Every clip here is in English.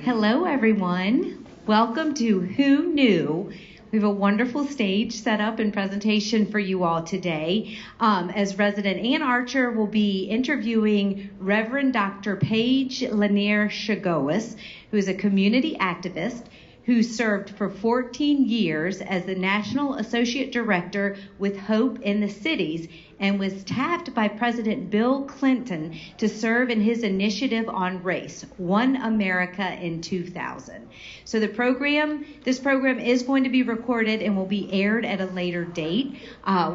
Hello, everyone. Welcome to Who Knew? We have a wonderful stage set up and presentation for you all today. As Resident Ann Archer will be interviewing Reverend Dr. Paige Chargois, who is a community activist who served for 14 years as the National Associate Director with Hope in the Cities and was tapped by President Bill Clinton to serve in his initiative on race, One America in 2000. So this program is going to be recorded and will be aired at a later date.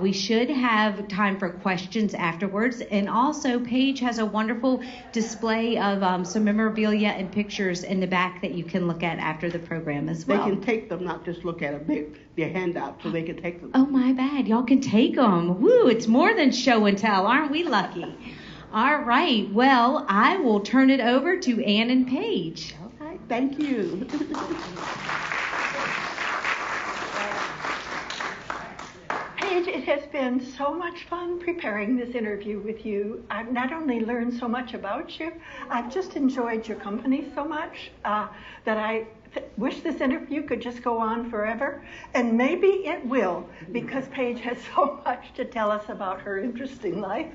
We should have time for questions afterwards. And also, Paige has a wonderful display of some memorabilia and pictures in the back that you can look at after the program as well. They can take them, not just look at them. They're handouts, so they can take them. Oh, my bad. Y'all can take them. Woo, it's more than show and tell. Aren't we lucky? All right. Well, I will turn it over to Ann and Paige. All right. Thank you. Paige, it has been so much fun preparing this interview with you. I've not only learned so much about you, I've just enjoyed your company so much that I wish this interview could just go on forever, and maybe it will, because Paige has so much to tell us about her interesting life.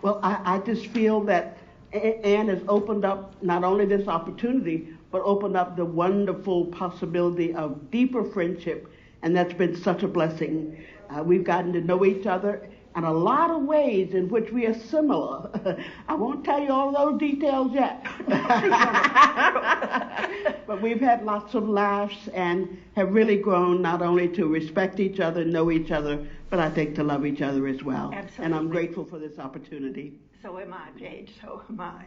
Well, I just feel that Ann has opened up not only this opportunity, but opened up the wonderful possibility of deeper friendship, and that's been such a blessing. We've gotten to know each other in a lot of ways in which we are similar. I won't tell you all those details yet. But we've had lots of laughs and have really grown not only to respect each other, know each other, but I think to love each other as well. Absolutely. And I'm grateful for this opportunity. So am I, Paige, so am I.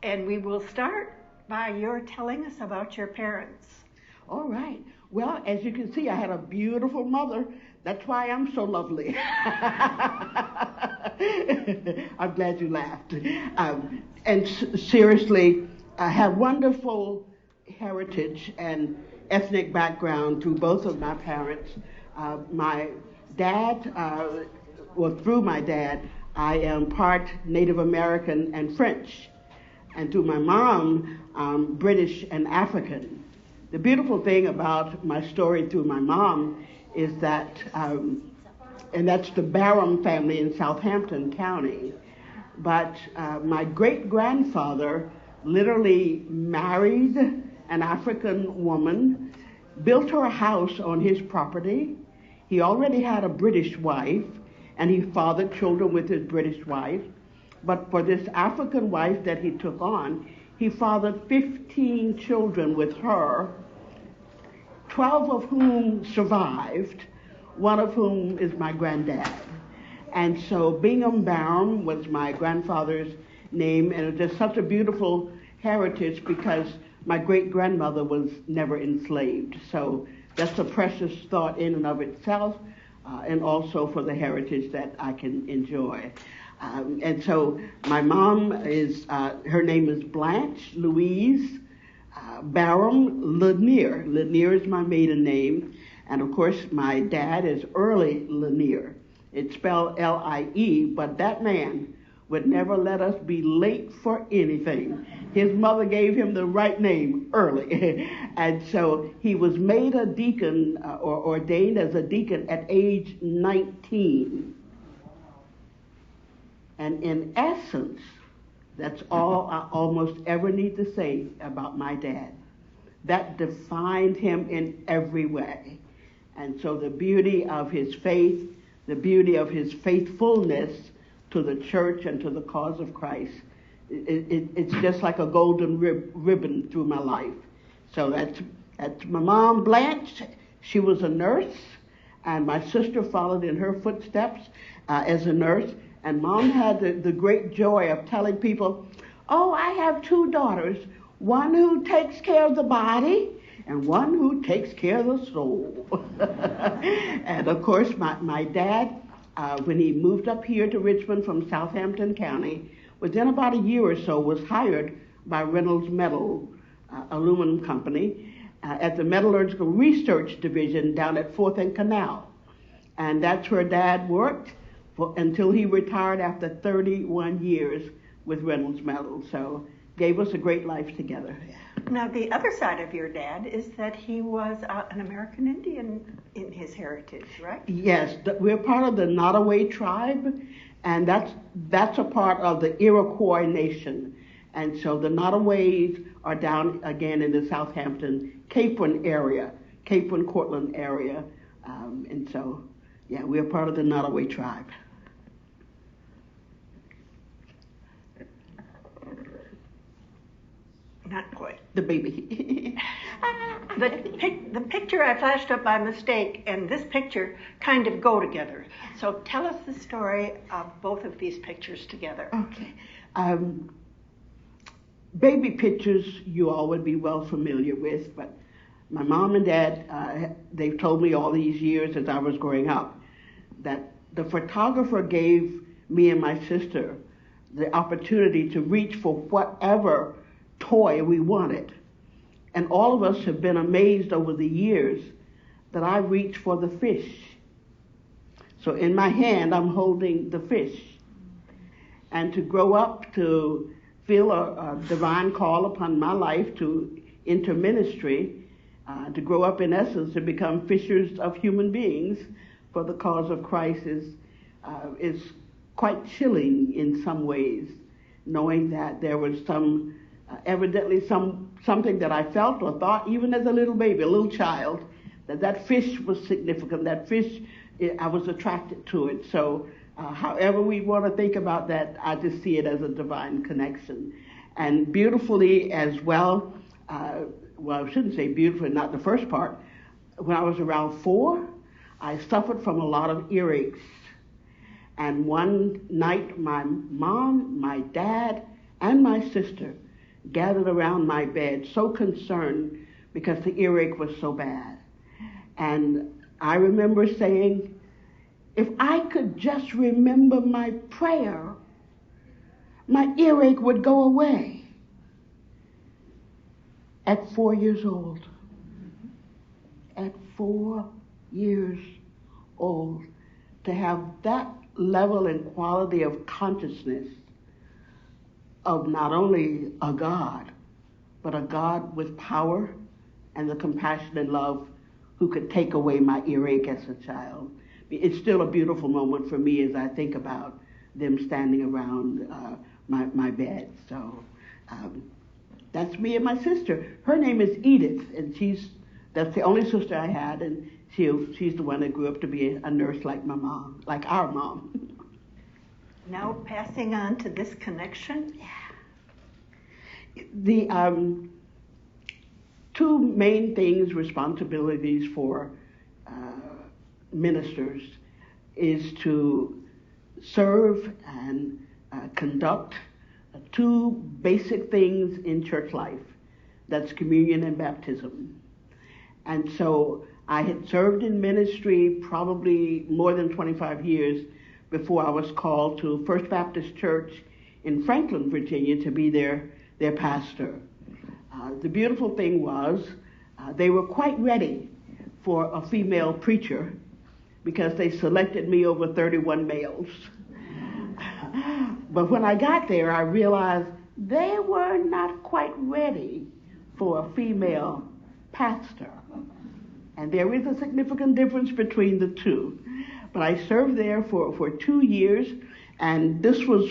And we will start by your telling us about your parents. All right. Well, as you can see, I had a beautiful mother. That's why I'm so lovely. I'm glad you laughed. Seriously, I have wonderful heritage and ethnic background through both of my parents. My dad, through my dad, I am part Native American and French. And through my mom, British and African. The beautiful thing about my story through my mom is that, and that's the Barham family in Southampton County, but my great-grandfather literally married an African woman, built her a house on his property. He already had a British wife, and he fathered children with his British wife. But for this African wife that he took on, he fathered 15 children with her, 12 of whom survived, one of whom is my granddad. And so Bingham Barham was my grandfather's name, and it was just such a beautiful heritage because my great-grandmother was never enslaved. So that's a precious thought in and of itself, and also for the heritage that I can enjoy. And so my mom is, her name is Blanche Louise Barham Lanier. Lanier is my maiden name. And of course, my dad is Early Lanier. It's spelled L-I-E, but that man would never let us be late for anything. His mother gave him the right name, Early. And so he was made a deacon or ordained as a deacon at age 19. And in essence, that's all I almost ever need to say about my dad. That defined him in every way. And so the beauty of his faith, the beauty of his faithfulness to the church and to the cause of Christ, it's just like a golden ribbon through my life. So that's my mom, Blanche. She was a nurse, and my sister followed in her footsteps as a nurse. And Mom had the great joy of telling people, oh, I have two daughters, one who takes care of the body and one who takes care of the soul. And of course, my dad, when he moved up here to Richmond from Southampton County, within about a year or so was hired by Reynolds Metal Aluminum Company at the Metallurgical Research Division down at 4th and Canal. And that's where Dad worked until he retired after 31 years with Reynolds Metal. So gave us a great life together. Now, the other side of your dad is that he was an American Indian in his heritage, right? Yes, we're part of the Nottoway tribe, and that's a part of the Iroquois nation. And so the Nottoways are down again in the Southampton, Cape-Run area, Cape-Run, Cortland area. And so, yeah, we're part of the Nottoway tribe. Not quite. The baby. The picture I flashed up by mistake and this picture kind of go together. So tell us the story of both of these pictures together. Okay. Baby pictures you all would be well familiar with, but my mom and dad, they've told me all these years as I was growing up that the photographer gave me and my sister the opportunity to reach for whatever toy we wanted. And all of us have been amazed over the years that I reached for the fish. So in my hand, I'm holding the fish. And to grow up to feel a divine call upon my life to enter ministry, to grow up in essence to become fishers of human beings for the cause of Christ is quite chilling in some ways, knowing that there was evidently something that I felt or thought even as a little baby, a little child, that fish was significant. That fish, I was attracted to it. So however we want to think about that, I just see it as a divine connection. And beautifully as well, well, I shouldn't say beautifully, not the first part. When I was around 4, I suffered from a lot of earaches. And one night, my mom, my dad, and my sister gathered around my bed, so concerned because the earache was so bad. And I remember saying, if I could just remember my prayer, my earache would go away. At 4 years old. At 4 years old. To have that level and quality of consciousness of not only a God, but a God with power and the compassion and love who could take away my earache as a child. It's still a beautiful moment for me as I think about them standing around my bed. So that's me and my sister. Her name is Edith, and that's the only sister I had, and she's the one that grew up to be a nurse like my mom, like our mom. Now passing on to this connection. The two main things, responsibilities for ministers is to serve and conduct two basic things in church life. That's communion and baptism. And so I had served in ministry probably more than 25 years before I was called to First Baptist Church in Franklin, Virginia, to be their pastor. The beautiful thing was they were quite ready for a female preacher because they selected me over 31 males. But when I got there, I realized they were not quite ready for a female pastor. And there is a significant difference between the two. But I served there for 2 years, and this was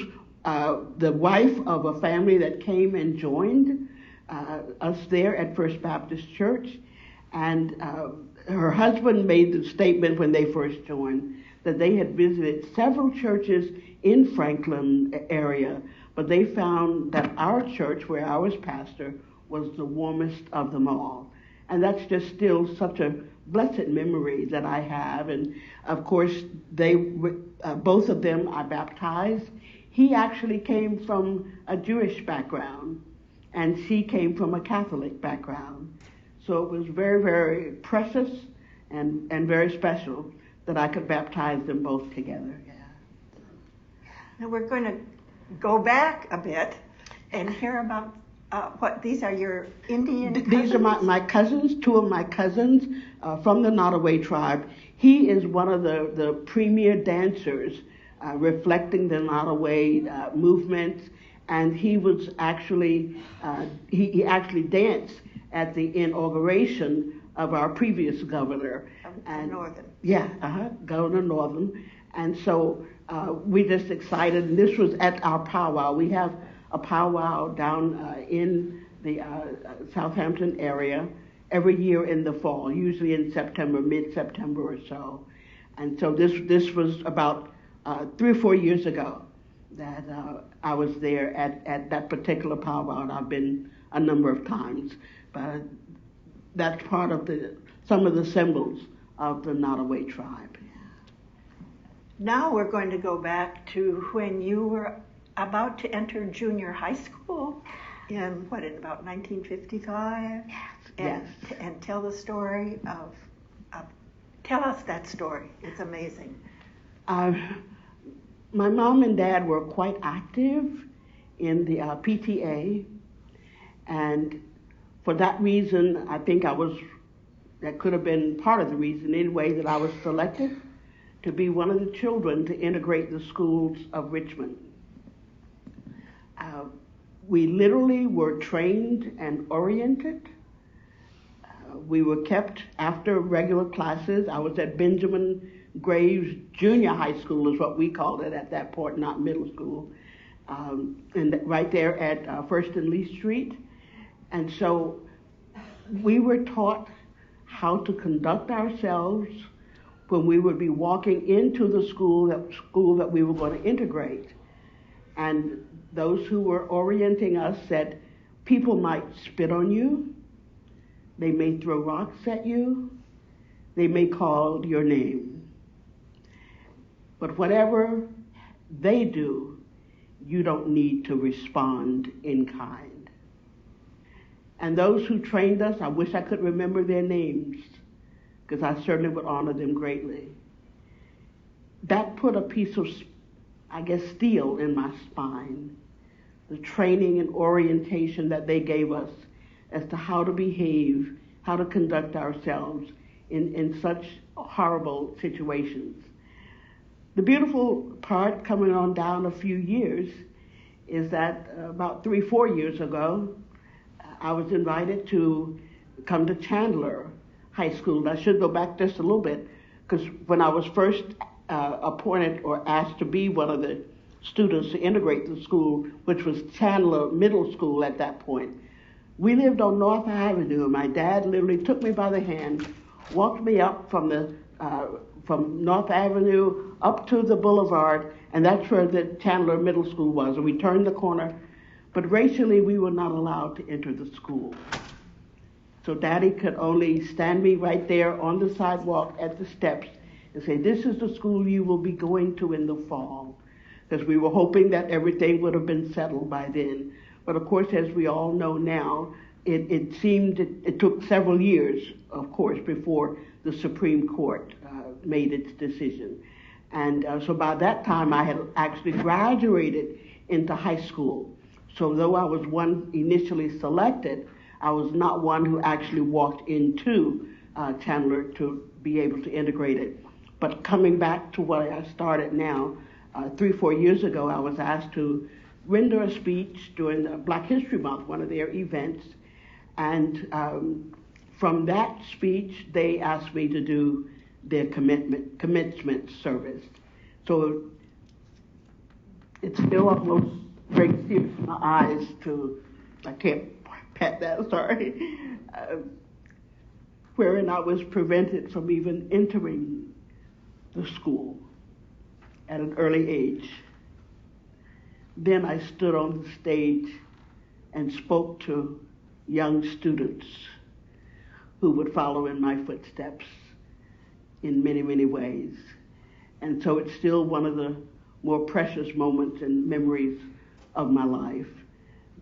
the wife of a family that came and joined us there at First Baptist Church. And her husband made the statement when they first joined that they had visited several churches in Franklin area, but they found that our church, where I was pastor, was the warmest of them all. And that's just still such a blessed memory that I have. And of course, both of them are baptized. He actually came from a Jewish background, and she came from a Catholic background. So it was very, very precious and very special that I could baptize them both together. Yeah. Now we're going to go back a bit and hear about what these are your Indian cousins? These are my cousins, two of my cousins from the Nottoway tribe. He is one of the premier dancers reflecting the Nottoway movement and he was actually, he actually danced at the inauguration of our previous governor. Northern. Yeah, Governor Northern. And so we just excited, and this was at our powwow. We have a powwow down in the Southampton area every year in the fall, usually in September, mid-September or so. And so this was about 3 or 4 years ago that I was there at that particular powwow, and I've been a number of times. But that's part of some of the symbols of the Nottoway tribe. Now we're going to go back to when you were about to enter junior high school in about 1955? Yes. And tell the story tell us that story. It's amazing. My mom and dad were quite active in the PTA, and for that reason, I think that could have been part of the reason anyway that I was selected to be one of the children to integrate the schools of Richmond. We literally were trained and oriented. We were kept after regular classes. I was at Benjamin Graves Junior High School is what we called it at that point, not middle school, and right there at First and Lee Street. And so we were taught how to conduct ourselves when we would be walking into the school that we were going to integrate. And those who were orienting us said, people might spit on you, they may throw rocks at you, they may call your name. But whatever they do, you don't need to respond in kind. And those who trained us, I wish I could remember their names, because I certainly would honor them greatly. That put a piece of, steel in my spine. The training and orientation that they gave us as to how to behave, how to conduct ourselves in such horrible situations. The beautiful part coming on down a few years is that about 3 or 4 years ago, I was invited to come to Chandler High School. I should go back just a little bit, because when I was first appointed or asked to be one of the students to integrate the school, which was Chandler Middle School at that point, we lived on North Avenue, and my dad literally took me by the hand, walked me up from North Avenue up to the boulevard, and that's where the Chandler Middle School was. And we turned the corner, but racially we were not allowed to enter the school. So Daddy could only stand me right there on the sidewalk at the steps and say, this is the school you will be going to in the fall. Because we were hoping that everything would have been settled by then. But of course, as we all know now, it took several years, of course, before the Supreme Court made its decision. And so by that time, I had actually graduated into high school. So though I was one initially selected, I was not one who actually walked into Chandler to be able to integrate it. But coming back to what I started now, 3 or 4 years ago, I was asked to render a speech during the Black History Month, one of their events. And from that speech, they asked me to do their commencement service. So it still almost brings tears to my eyes I can't pat that, sorry, wherein I was prevented from even entering the school at an early age. Then I stood on the stage and spoke to young students who would follow in my footsteps in many, many ways. And so it's still one of the more precious moments and memories of my life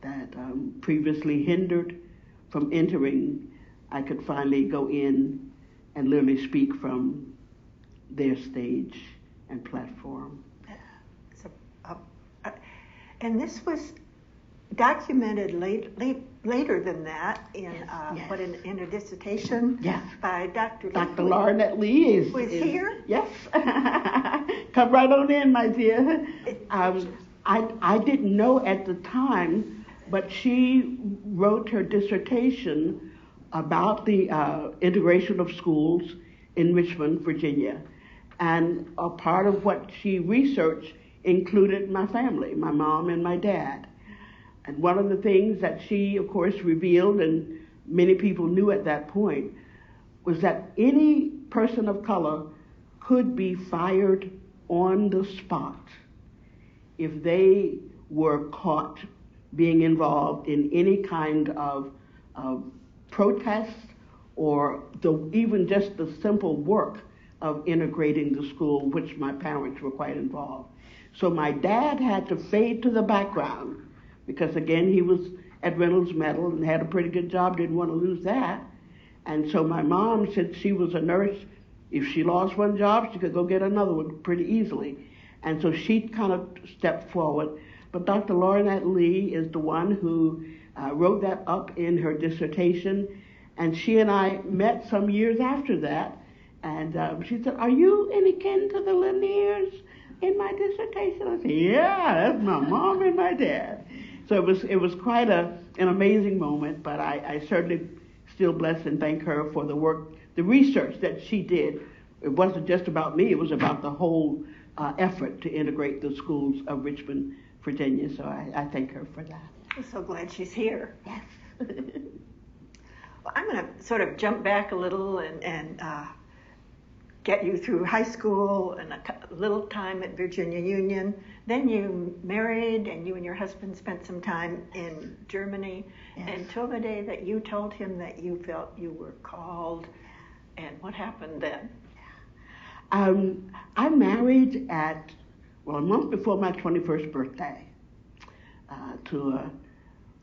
that previously hindered from entering. I could finally go in and literally speak from their stage and platform. And this was documented later than that in yes. In a dissertation by Dr. Dr. Larnett Lee is here. Yes. Come right on in, my dear. I didn't know at the time, but she wrote her dissertation about the integration of schools in Richmond, Virginia. And a part of what she researched included my family, my mom and my dad. And one of the things that she, of course, revealed, and many people knew at that point, was that any person of color could be fired on the spot if they were caught being involved in any kind of protest or even just the simple work of integrating the school, which my parents were quite involved. So my dad had to fade to the background because, again, he was at Reynolds Metal and had a pretty good job, didn't want to lose that. And so my mom, since she was a nurse, if she lost one job, she could go get another one pretty easily. And so she kind of stepped forward. But Dr. Lornette Lee is the one who wrote that up in her dissertation. And she and I met some years after that. And she said, "Are you any kin to the Laniers in my dissertation?" I said, "Yeah, that's my mom and my dad." So it was quite an amazing moment, but I certainly still bless and thank her for the work, the research that she did. It wasn't just about me, it was about the whole effort to integrate the schools of Richmond, Virginia. So I thank her for that. I'm so glad she's here. Yes. Well, I'm going to sort of jump back a little and get you through high school and a little time at Virginia Union. Then you married, and you and your husband spent some time in Germany. Yes. Until the day that you told him that you felt you were called. And what happened then? I married a month before my 21st birthday to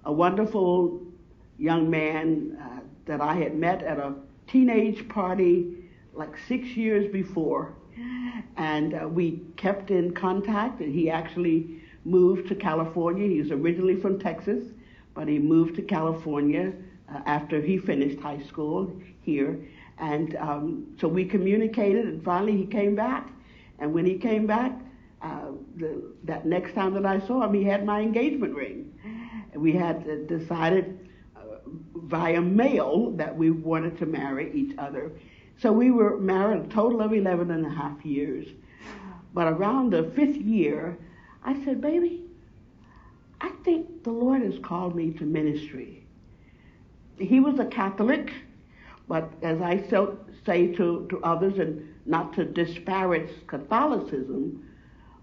a wonderful young man that I had met at a teenage party like 6 years before. And we kept in contact, and he actually moved to California. He was originally from Texas, but he moved to California after he finished high school here. And so we communicated, and finally he came back. And when he came back, that next time that I saw him, he had my engagement ring. And we had decided via mail that we wanted to marry each other. So we were married a total of 11 and a half years. But around the 5th year, I said, "Baby, I think the Lord has called me to ministry." He was a Catholic, but as I say to others, and not to disparage Catholicism,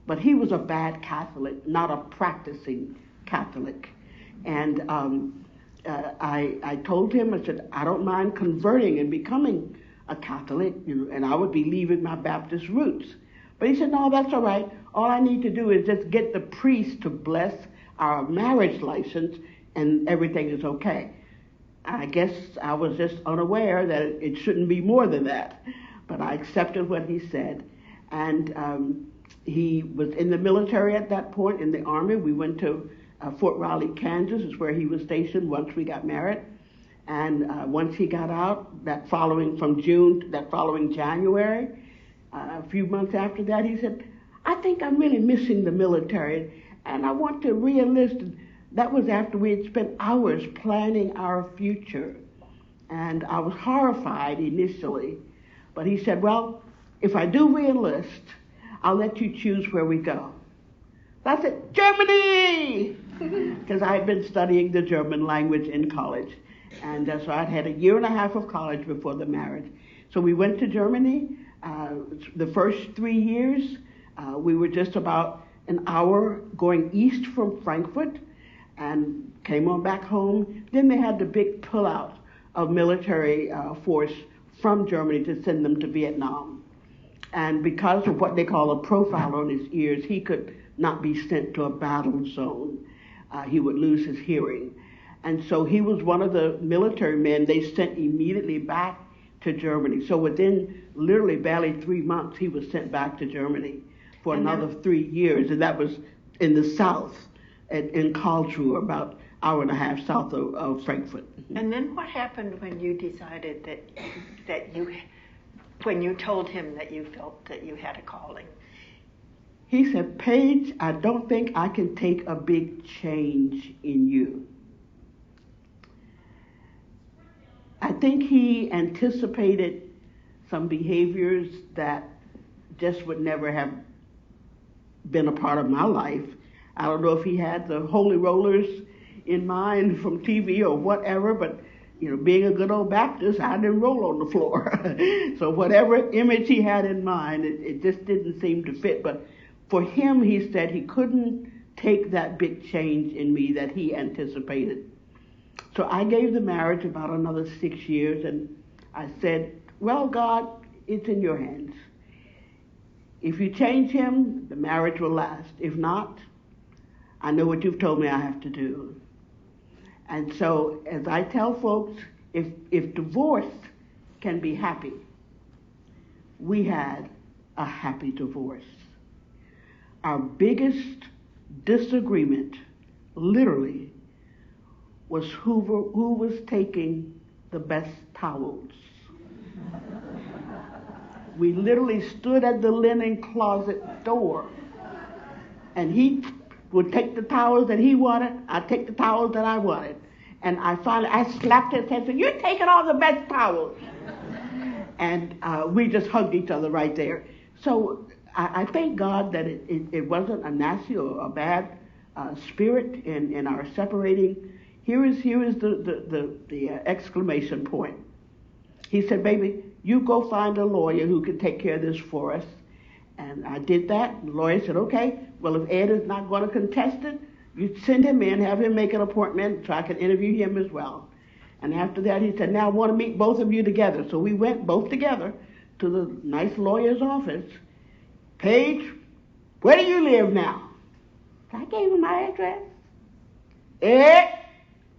but he was a bad Catholic, not a practicing Catholic. And I told him, I said, "I don't mind converting and becoming a Catholic, and I would be leaving my Baptist roots." But he said, "No, that's all right. All I need to do is just get the priest to bless our marriage license, and everything is okay." I guess I was just unaware that it shouldn't be more than that. But I accepted what he said. And he was in the military at that point, in the Army. We went to Fort Riley, Kansas, is where he was stationed once we got married. And once he got out, that following January, a few months after that, he said, "I think I'm really missing the military, and I want to re-enlist." That was after we had spent hours planning our future. And I was horrified initially. But he said, "Well, if I do re-enlist, I'll let you choose where we go." So I said, "Germany!" Because I had been studying the German language in college. And so I'd had a year and a half of college before the marriage. So we went to Germany. The first 3 years, we were just about an hour going east from Frankfurt and came on back home. Then they had the big pullout of military force from Germany to send them to Vietnam. And because of what they call a profile on his ears, he could not be sent to a battle zone. He would lose his hearing. And so he was one of the military men they sent immediately back to Germany. So within literally barely 3 months, he was sent back to Germany for another 3 years. And that was in the south, in Karlsruhe, about an hour and a half south of Frankfurt. And then what happened when you decided when you told him that you felt that you had a calling? He said, Paige, I don't think I can take a big change in you. I think he anticipated some behaviors that just would never have been a part of my life. I don't know if he had the holy rollers in mind from TV or whatever, but being a good old Baptist, I didn't roll on the floor. So whatever image he had in mind, it just didn't seem to fit. But for him, he said he couldn't take that big change in me that he anticipated. So I gave the marriage about another 6 years, and I said, well, God, it's in your hands. If you change him, the marriage will last. If not, I know what you've told me I have to do. And so, as I tell folks, if divorce can be happy, we had a happy divorce. Our biggest disagreement, literally, was who was taking the best towels. We literally stood at the linen closet door, and he would take the towels that he wanted, I'd take the towels that I wanted. And I slapped his head and said, you're taking all the best towels. And we just hugged each other right there. So I thank God that it wasn't a nasty or a bad spirit in our separating. Here is the exclamation point. He said, baby, you go find a lawyer who can take care of this for us. And I did that. The lawyer said, okay, well, if Ed is not going to contest it, you send him in, have him make an appointment so I can interview him as well. And after that, he said, now I want to meet both of you together. So we went both together to the nice lawyer's office. Paige, where do you live now? I gave him my address. Ed,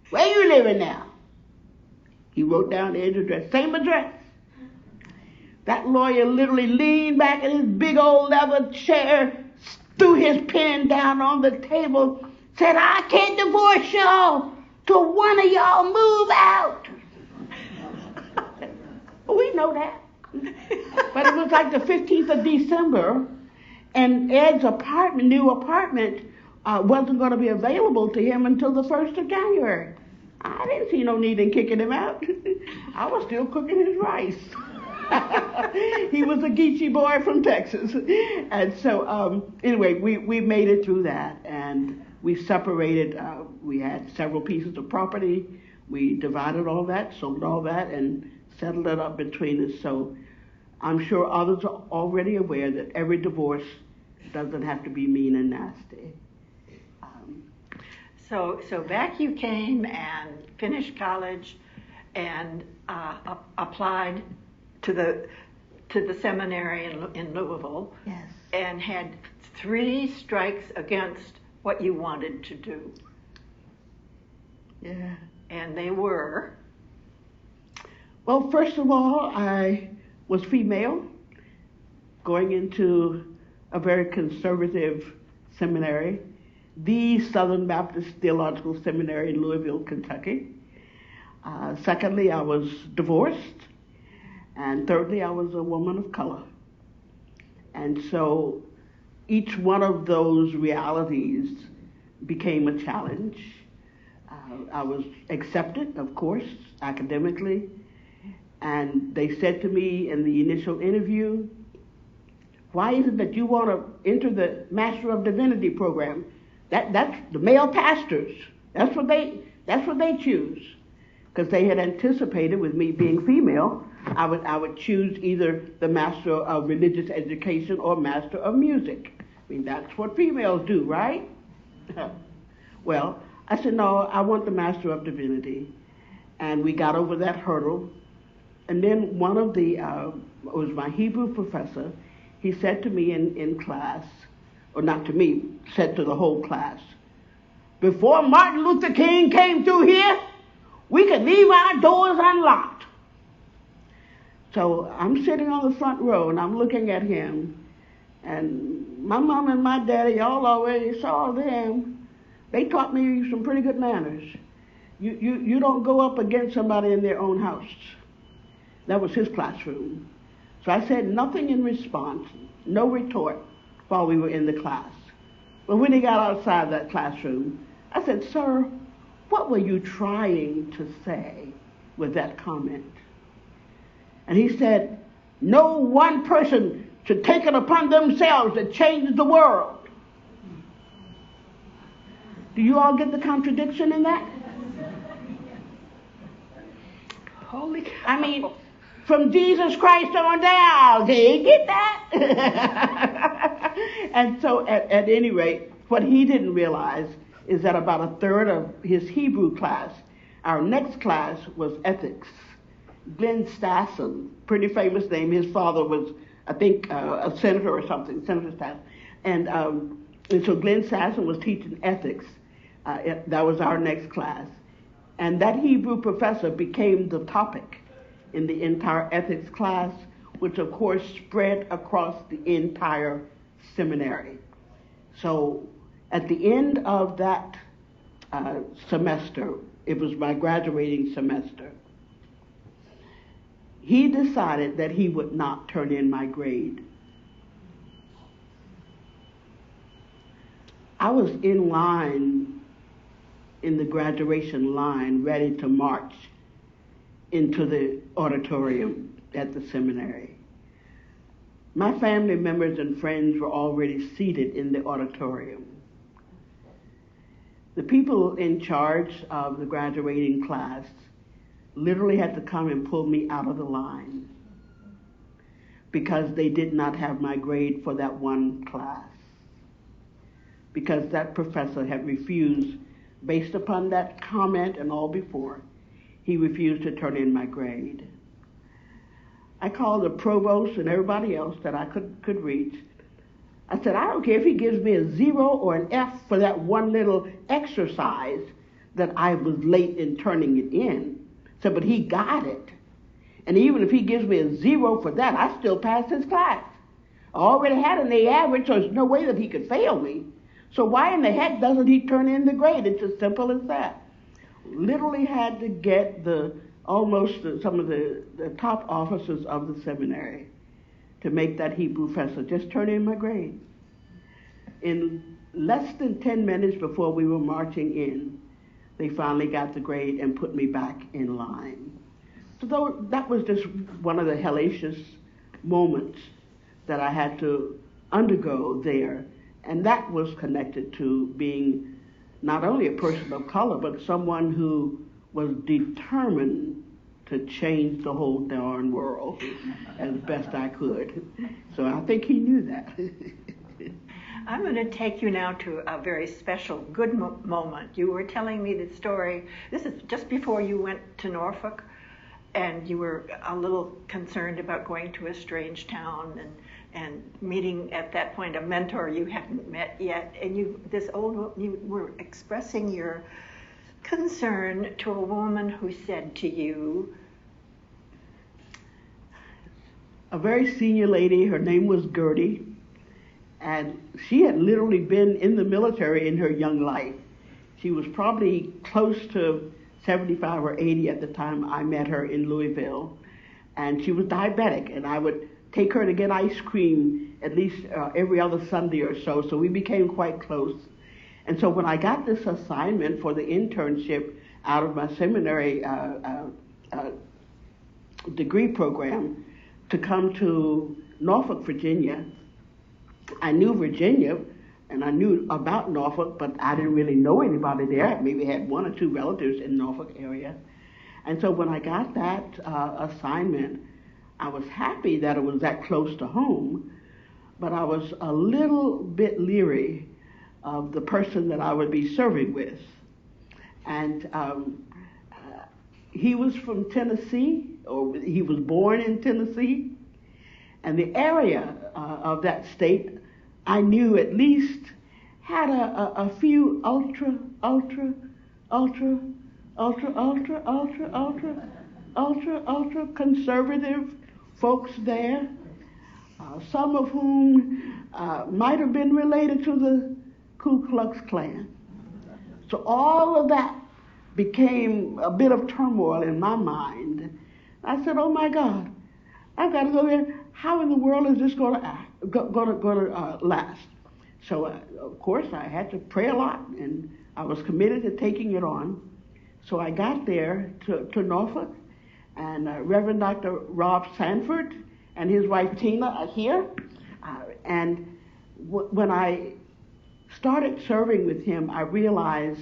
where you living now? He wrote down Ed's address, same address. That lawyer literally leaned back in his big old leather chair, threw his pen down on the table, said, I can't divorce y'all till one of y'all move out. We know that. But it was like the 15th of December, and Ed's new apartment, wasn't going to be available to him until the 1st of January. I didn't see no need in kicking him out. I was still cooking his rice. He was a Geechee boy from Texas. And so, anyway, we made it through that, and we separated. We had several pieces of property. We divided all that, sold all that, and settled it up between us. So I'm sure others are already aware that every divorce doesn't have to be mean and nasty. So back you came and finished college and applied to the seminary in Louisville. Yes. And had 3 strikes against what you wanted to do. Yeah. And they were? Well, first of all, I was female, going into a very conservative seminary, the Southern Baptist Theological Seminary in Louisville, Kentucky. Secondly, I was divorced. And thirdly, I was a woman of color. And so each one of those realities became a challenge. I was accepted, of course, academically. And they said to me in the initial interview, why is it that you want to enter the Master of Divinity program? That's the male pastors. That's what they choose. Because they had anticipated, with me being female, I would choose either the Master of Religious Education or Master of Music. I mean, that's what females do, right? Well, I said, no, I want the Master of Divinity. And we got over that hurdle. And then one of the, it was my Hebrew professor, he said to me in class, or not to me, said to the whole class, before Martin Luther King came through here, we could leave our doors unlocked. So I'm sitting on the front row and I'm looking at him, and my mom and my daddy, y'all already saw them. They taught me some pretty good manners. You don't go up against somebody in their own house. That was his classroom. So I said nothing in response, no retort. while we were in the class. But when he got outside that classroom, I said, "Sir, what were you trying to say with that comment?" And he said, "No one person should take it upon themselves to change the world." Do you all get the contradiction in that? Holy cow. I mean, from Jesus Christ on down, can you get that? And so at any rate, what he didn't realize is that about a third of his Hebrew class, our next class was ethics. Glenn Stassen, pretty famous name. His father was, I think, a senator or something, Senator Stassen. And so Glenn Stassen was teaching ethics. That was our next class. And that Hebrew professor became the topic in the entire ethics class, which of course spread across the entire seminary. So at the end of that semester, it was my graduating semester, he decided that he would not turn in my grade. I was in line, in the graduation line, ready to march into the auditorium at the seminary. My family members and friends were already seated in the auditorium. The people in charge of the graduating class literally had to come and pull me out of the line because they did not have my grade for that one class, because that professor had refused, based upon that comment and all before, he refused to turn in my grade. I called the provost and everybody else that I could reach. I said, "I don't care if he gives me a 0 or an F for that one little exercise that I was late in turning it in." I said, "But he got it. And even if he gives me a 0 for that, I still passed his class. I already had an A average, so there's no way that he could fail me. So why in the heck doesn't he turn in the grade?" It's as simple as that. Literally had to get some of the top officers of the seminary to make that Hebrew professor just turn in my grade. In less than 10 minutes before we were marching in, they finally got the grade and put me back in line. So that was just one of the hellacious moments that I had to undergo there. And that was connected to being not only a person of color, but someone who was determined to change the whole darn world as best I could. So I think he knew that. I'm going to take you now to a very special, good moment. You were telling me the story. This is just before you went to Norfolk, and you were a little concerned about going to a strange town and meeting at that point a mentor you hadn't met yet. And you were expressing your concern to a woman who said to you, a very senior lady, her name was Gertie, and she had literally been in the military in her young life. She was probably close to 75 or 80 at the time I met her in Louisville, and she was diabetic, and I would take her to get ice cream at least every other Sunday or so we became quite close. And so when I got this assignment for the internship out of my seminary degree program to come to Norfolk, Virginia, I knew Virginia and I knew about Norfolk, but I didn't really know anybody there. I maybe had one or two relatives in Norfolk area. And so when I got that assignment, I was happy that it was that close to home, but I was a little bit leery of the person that I would be serving with. And he was from Tennessee, or he was born in Tennessee, and the area of that state I knew at least had a few ultra conservative folks there, some of whom might have been related to the Ku Klux Klan. So all of that became a bit of turmoil in my mind. I said, "Oh my God, I've got to go there. how in the world is this going to last? So, of course, I had to pray a lot, and I was committed to taking it on. So I got there to Norfolk, and Reverend Dr. Rob Sanford and his wife Tina are here. And when I started serving with him, I realized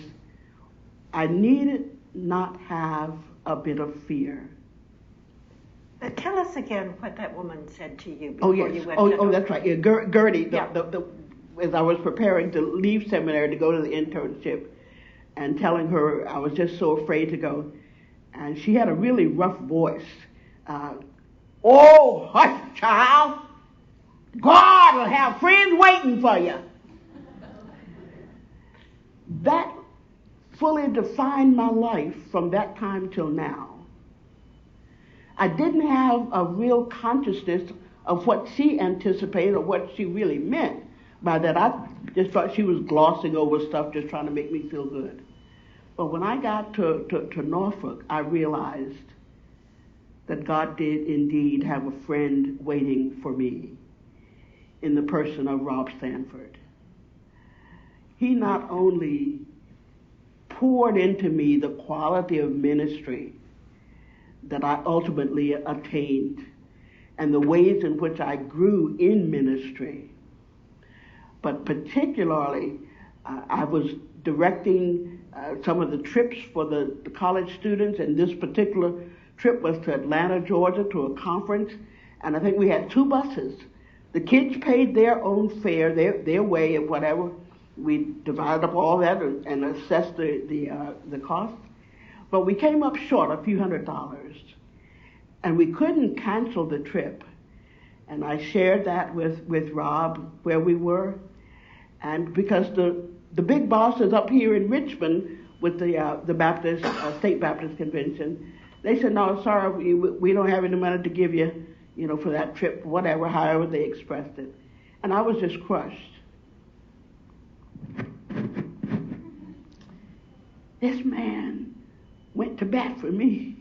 I needed not have a bit of fear. Tell us again what that woman said to you before you went to that's right. Yeah, Gertie, as I was preparing to leave seminary to go to the internship, and telling her I was just so afraid to go. And she had a really rough voice. Oh, hush, child. God will have friends waiting for you. That fully defined my life from that time till now. I didn't have a real consciousness of what she anticipated or what she really meant by that. I just thought she was glossing over stuff, just trying to make me feel good. But when I got to Norfolk, I realized that God did indeed have a friend waiting for me in the person of Rob Sanford. He not only poured into me the quality of ministry that I ultimately attained and the ways in which I grew in ministry, but particularly I was directing some of the trips for the college students, and this particular trip was to Atlanta, Georgia, to a conference, and I think we had 2 buses. The kids paid their own fare, their way of whatever. We divided up all that and assessed the cost, but we came up short a few $100s, and we couldn't cancel the trip. And I shared that with Rob where we were, and because the big boss is up here in Richmond with the Baptist State Baptist Convention. They said, no, sorry, we don't have any money to give you, for that trip, whatever, however they expressed it. And I was just crushed. This man went to bat for me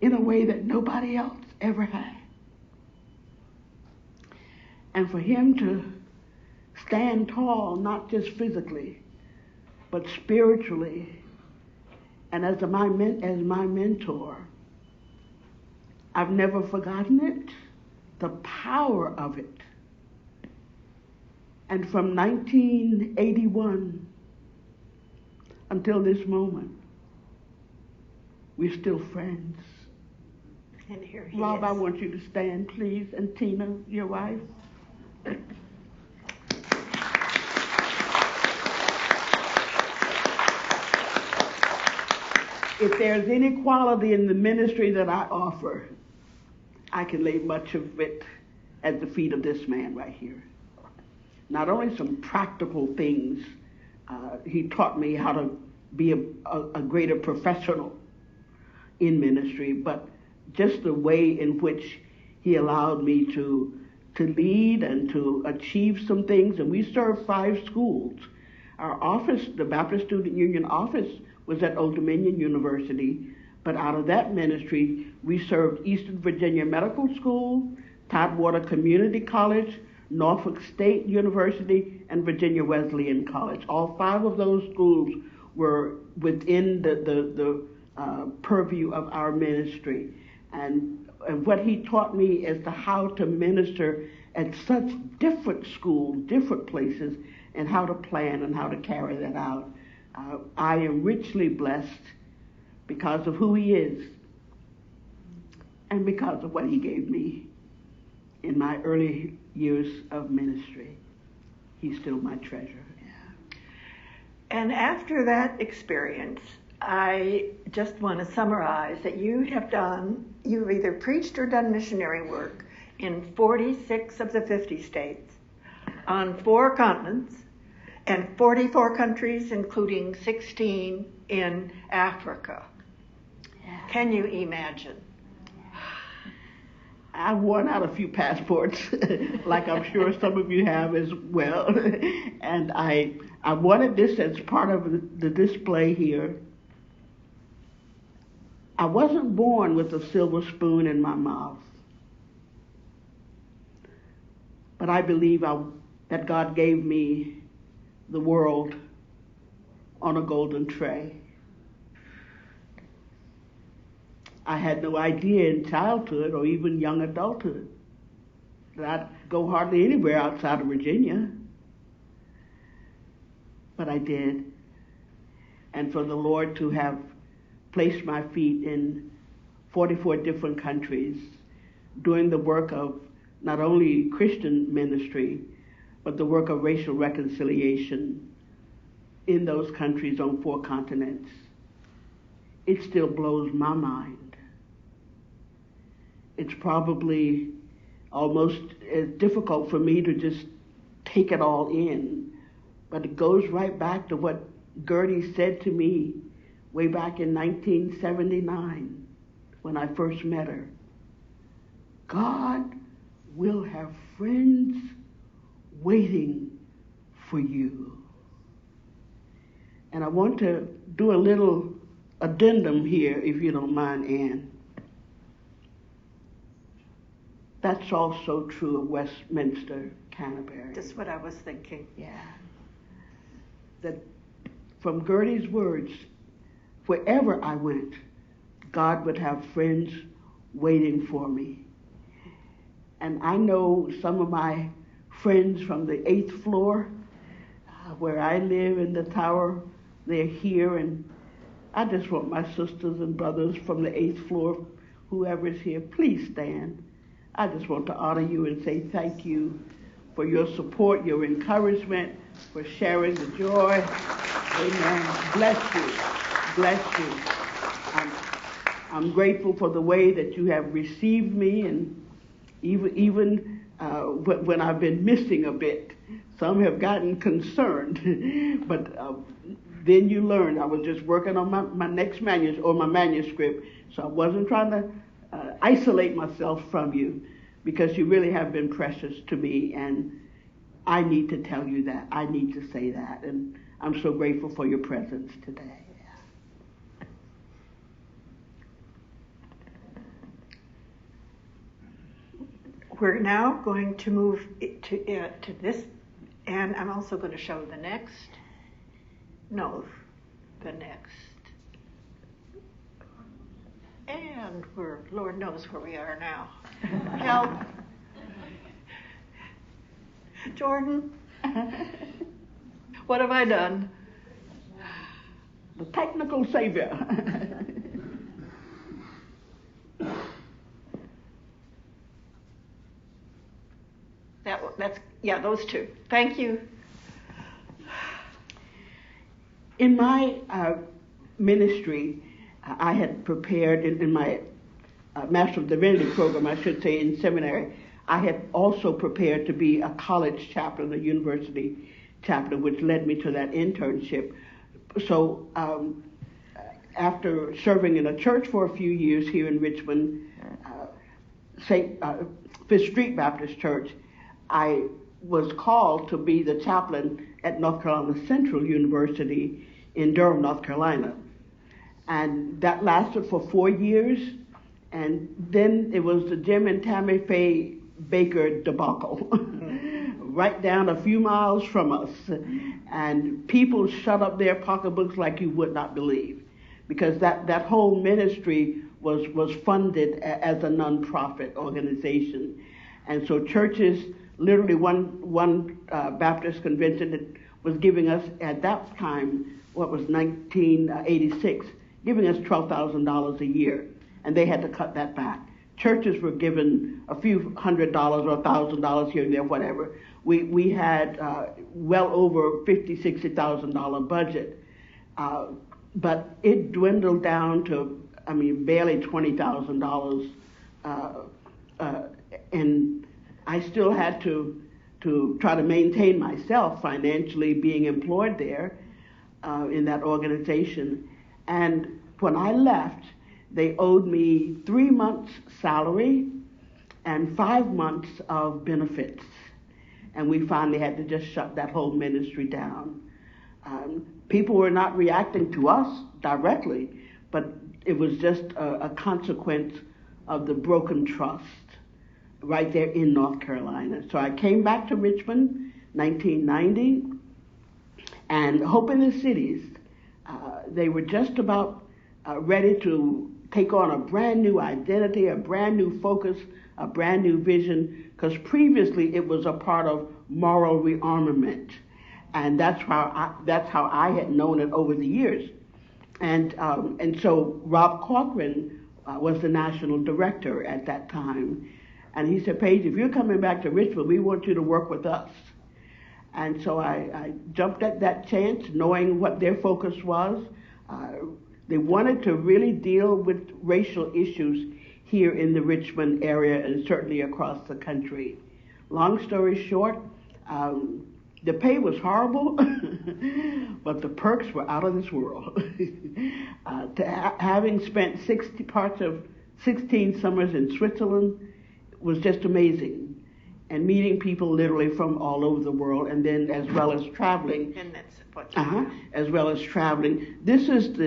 in a way that nobody else ever had. And for him to stand tall, not just physically, but spiritually, and as my mentor, I've never forgotten it, the power of it. And from 1981 until this moment, we're still friends. And here he Rob, is. I want you to stand, please, and Tina, your wife. If there's any quality in the ministry that I offer, I can lay much of it at the feet of this man right here. Not only some practical things, he taught me how to be a greater professional in ministry, but just the way in which he allowed me to lead and to achieve some things. And we served 5 schools. Our office, the Baptist Student Union office, was at Old Dominion University, but out of that ministry, we served Eastern Virginia Medical School, Tidewater Community College, Norfolk State University, and Virginia Wesleyan College. All 5 of those schools were within the purview of our ministry. And what he taught me as to how to minister at such different schools, different places, and how to plan and how to carry that out. I am richly blessed because of who he is and because of what he gave me in my early years of ministry. He's still my treasure. Yeah. And after that experience, I just want to summarize that you've either preached or done missionary work in 46 of the 50 states, on 4 continents, and 44 countries, including 16 in Africa. Yeah. Can you imagine? I've worn out a few passports, like I'm sure some of you have as well. And I wanted this as part of the display here. I wasn't born with a silver spoon in my mouth, but I believe that God gave me the world on a golden tray. I had no idea in childhood or even young adulthood that I'd go hardly anywhere outside of Virginia. But I did. And for the Lord to have placed my feet in 44 different countries, doing the work of not only Christian ministry, but the work of racial reconciliation in those countries on 4 continents, it still blows my mind. It's probably almost as difficult for me to just take it all in, but it goes right back to what Gertie said to me way back in 1979 when I first met her. God will have friends waiting for you. And I want to do a little addendum here, if you don't mind, Ann. That's also true of Westminster, Canterbury. That's what I was thinking. Yeah. That from Gertie's words, wherever I went, God would have friends waiting for me. And I know some of my friends from the 8th floor, where I live in the tower, they're here, and I just want my sisters and brothers from the 8th floor, whoever's here, please stand. I just want to honor you and say thank you for your support, your encouragement, for sharing the joy. Amen. Bless you. Bless you. I'm grateful for the way that you have received me, and even when I've been missing a bit. Some have gotten concerned, but then you learn. I was just working on my next manuscript, so I wasn't trying to isolate myself from you, because you really have been precious to me, and I need to tell you that. I need to say that, and I'm so grateful for your presence today. We're now going to move to this, and I'm also going to show the next. No, the next. And Lord knows where we are now. Help. Jordan, what have I done? The technical savior. That's those two. Thank you. In my ministry, I had prepared in my Master of Divinity program, I should say, in seminary, I had also prepared to be a college chaplain, a university chaplain, which led me to that internship. So after serving in a church for a few years here in Richmond, Fifth Street Baptist Church, I was called to be the chaplain at North Carolina Central University in Durham, North Carolina. And that lasted for 4 years. And then it was the Jim and Tammy Faye Baker debacle, right down a few miles from us. And people shut up their pocketbooks like you would not believe, because that whole ministry was funded as a nonprofit organization. And so churches, literally one Baptist convention that was giving us at that time, what was 1986, giving us $12,000 a year, and they had to cut that back. Churches were given a few $100 or $1,000 here and there, whatever. We had well over $50,000-$60,000 budget, but it dwindled down to, barely $20,000, and I still had to try to maintain myself financially, being employed there in that organization. And when I left, they owed me 3 months' salary and 5 months of benefits. And we finally had to just shut that whole ministry down. People were not reacting to us directly, but it was just a consequence of the broken trust right there in North Carolina. So I came back to Richmond, 1990, and Hope in the Cities, they were just about ready to take on a brand new identity, a brand new focus, a brand new vision, because previously it was a part of moral rearmament. And that's how I had known it over the years. And so Rob Corcoran was the national director at that time. And he said, Paige, if you're coming back to Richmond, we want you to work with us. And so I jumped at that chance, knowing what their focus was. They wanted to really deal with racial issues here in the Richmond area and certainly across the country. Long story short, the pay was horrible, but the perks were out of this world. Having spent 16 summers in Switzerland was just amazing. And meeting people literally from all over the world, and then as well as traveling. And that's what as well as traveling. This is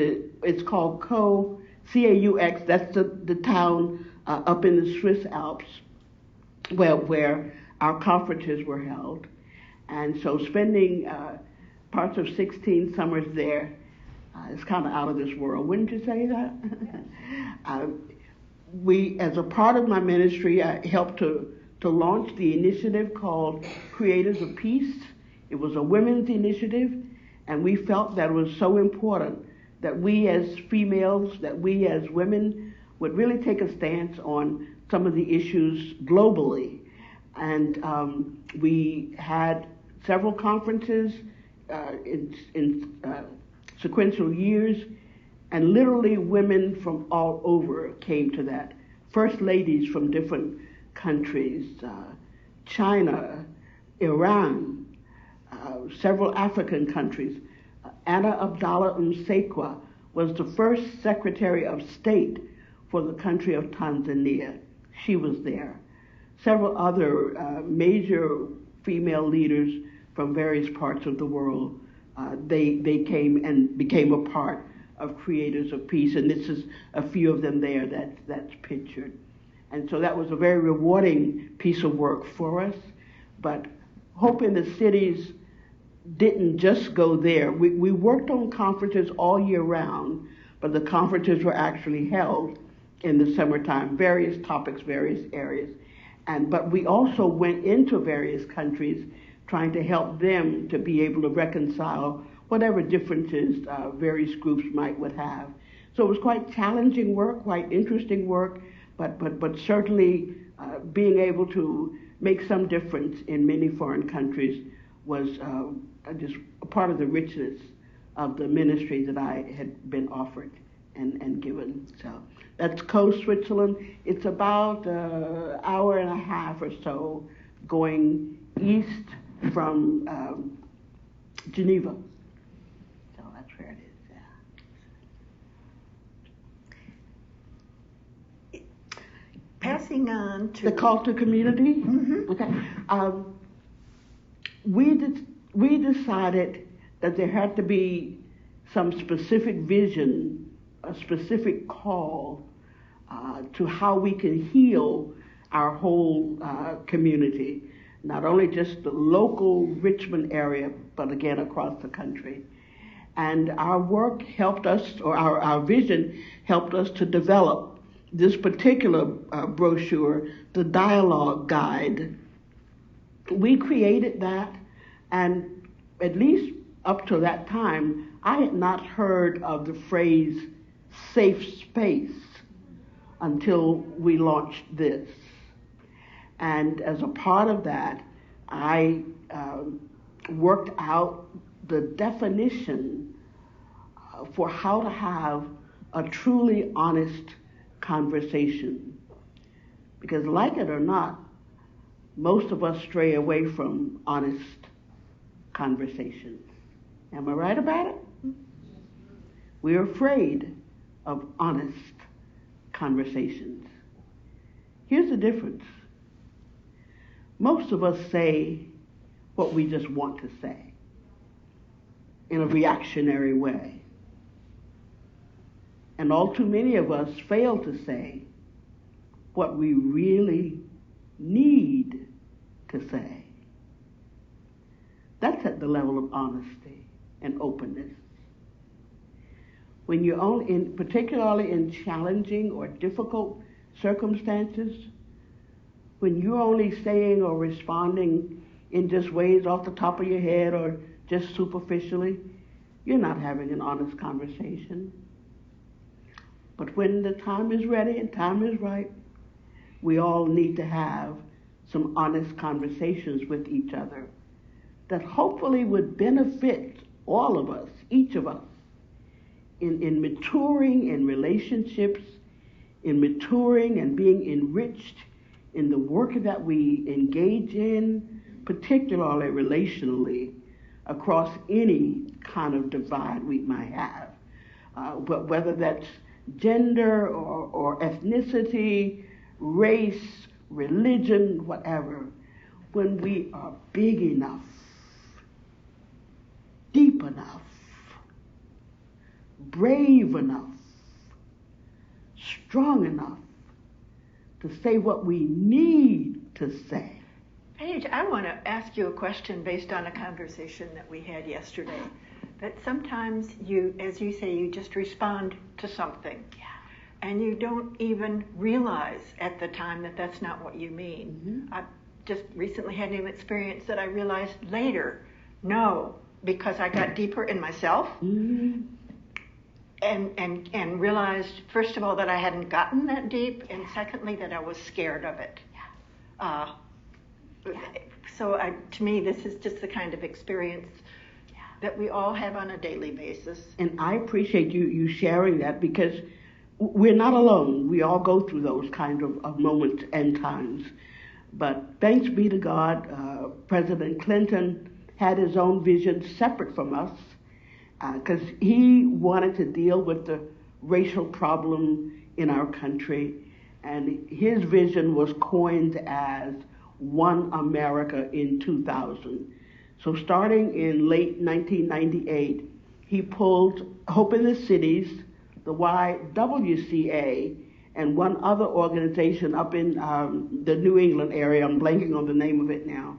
it's called C-A-U-X, that's the town up in the Swiss Alps where our conferences were held. And so spending parts of 16 summers there is kind of out of this world. Wouldn't you say that? We, as a part of my ministry, I helped to launch the initiative called Creators of Peace. It was a women's initiative, and we felt that it was so important that we as females, that we as women would really take a stance on some of the issues globally. And we had several conferences in sequential years, and literally women from all over came to that. First ladies from different countries, China, Iran, several African countries. Anna Abdallah Msekwa was the first Secretary of State for the country of Tanzania. She was there. Several other major female leaders from various parts of the world, they came and became a part of Creators of Peace, and this is a few of them there that's pictured. And so that was a very rewarding piece of work for us. But Hope in the Cities didn't just go there. We worked on conferences all year round, but the conferences were actually held in the summertime, various topics, various areas. But we also went into various countries trying to help them to be able to reconcile whatever differences various groups would have. So it was quite challenging work, quite interesting work, but certainly being able to make some difference in many foreign countries was just a part of the richness of the ministry that I had been offered and given. So that's Switzerland. It's about an hour and a half or so going east from Geneva. So that's where it is. Passing on to The call to community. Mm-hmm. Okay. We decided that there had to be some specific vision, a specific call to how we can heal our whole community, not only just the local Richmond area, but again across the country. And our work helped us, or our vision helped us to develop this particular brochure, the dialogue guide. We created that, and at least up to that time, I had not heard of the phrase safe space until we launched this. And as a part of that, I worked out the definition for how to have a truly honest conversation. Because like it or not, most of us stray away from honest conversations. Am I right about it? We're afraid of honest conversations. Here's the difference. Most of us say what we just want to say in a reactionary way. And all too many of us fail to say what we really need to say. That's at the level of honesty and openness. When you're particularly in challenging or difficult circumstances, when you're only saying or responding in just ways off the top of your head or just superficially, you're not having an honest conversation. But when the time is ready and time is right, we all need to have some honest conversations with each other that hopefully would benefit all of us, each of us, in maturing in relationships, in maturing and being enriched in the work that we engage in, particularly relationally, across any kind of divide we might have. But whether that's gender or ethnicity, race, religion, whatever, when we are big enough, deep enough, brave enough, strong enough to say what we need to say. Paige, I want to ask you a question based on a conversation that we had yesterday. That sometimes you, as you say, you just respond to something. Yeah. And you don't even realize at the time that that's not what you mean. Mm-hmm. I just recently had an experience that I realized later, no, because I got deeper in myself. Mm-hmm. And realized, first of all, that I hadn't gotten that deep, and secondly, that I was scared of it. Yeah. So to me, this is just the kind of experience that we all have on a daily basis. And I appreciate you sharing that, because we're not alone. We all go through those kind of moments and times. But thanks be to God, President Clinton had his own vision separate from us, because he wanted to deal with the racial problem in our country. And his vision was coined as One America in 2000. So starting in late 1998, he pulled Hope in the Cities, the YWCA, and one other organization up in the New England area. I'm blanking on the name of it now.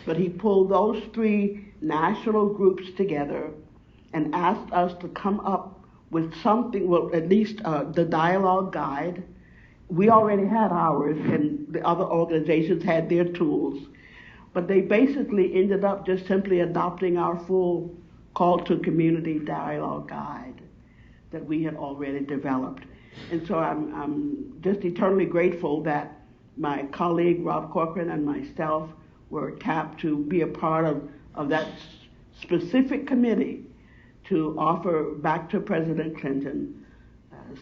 But he pulled those three national groups together and asked us to come up with something, well, at least the dialogue guide. We already had ours, and the other organizations had their tools. But they basically ended up just simply adopting our full call to community dialogue guide that we had already developed. And so I'm just eternally grateful that my colleague, Rob Corcoran, and myself were tapped to be a part of that specific committee to offer back to President Clinton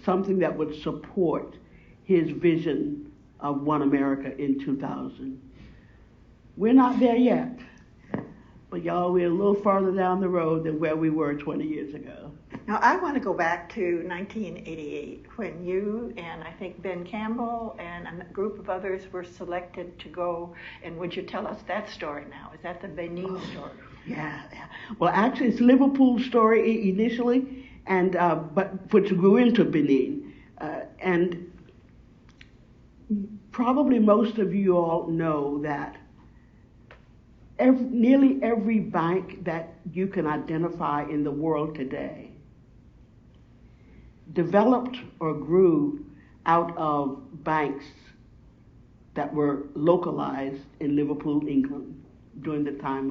something that would support his vision of One America in 2000. We're not there yet, but y'all, we're a little farther down the road than where we were 20 years ago. Now, I want to go back to 1988, when you and I think Ben Campbell and a group of others were selected to go, and would you tell us that story now? Is that the Benin story? Yeah. Well, actually, it's Liverpool's story initially, and but which grew into Benin. And probably most of you all know that nearly every bank that you can identify in the world today developed or grew out of banks that were localized in Liverpool, England, during the time